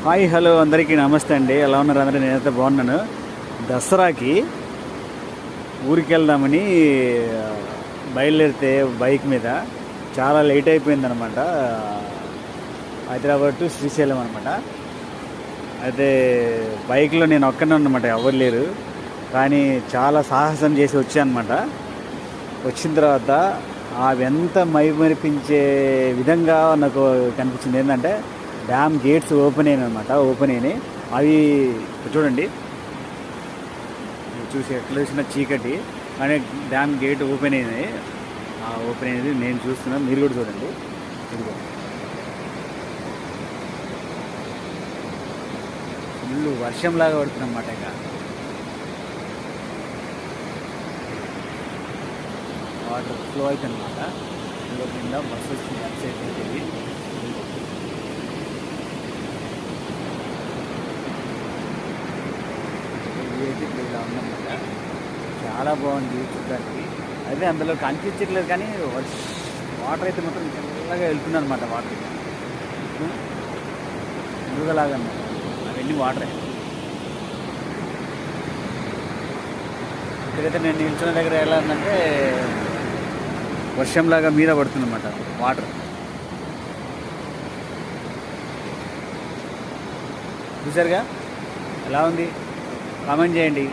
Hi hello అందరికీ నమస్తే అండి. ఎలా ఉన్నారు అందరూ? నేనైతే బాగున్నాను. దసరాకి ఊరికి వెళ్దామని బయలుదేరితే బైక్ మీద చాలా లేట్ అయిపోయిందనమాట. హైదరాబాద్ టు శ్రీశైలం అనమాట. అయితే బైక్లో నేను ఒక్కనే అనమాట, ఎవరు లేరు. కానీ చాలా సాహసం చేసి వచ్చానమాట. వచ్చిన తర్వాత అవి ఎంత మైమరిపించే విధంగా నాకు కనిపించింది ఏంటంటే, డ్యామ్ గేట్స్ ఓపెన్ అయినాయి. అవి చూడండి, చూసి ఎట్లా చూసిన చీకటి, కానీ డ్యామ్ గేట్ ఓపెన్ అయినాయి. ఆ ఓపెన్ అయినది నేను చూస్తున్నాను, మీరు కూడా చూడండి. ఇదిగో ఫుల్ వర్షంలాగా పడుతుందన్నమాట. ఇక వాటర్ ఫ్లో అవుతుందన్నమాట. ఇందులో కింద బస్సు వస్తుంది, అటు సైడ్ వెళ్ళి. అయితే ఇలా ఉందన్నమాట. చాలా బాగుంది చూడడానికి. అయితే అందులో కనిపించట్లేదు, కానీ వాటర్ అయితే మొత్తం చల్లగా వెళ్తుంది అనమాట. వాటర్ మురుగలాగా అన్నమాట. అవన్నీ వాటరే. ఇక్కడైతే నేను నిల్చున్న దగ్గర ఎలా ఉందంటే, వర్షంలాగా మీద పడుతుందన్నమాట వాటర్. చూసారుగా ఎలా ఉంది? కామెంట్ చేయండి.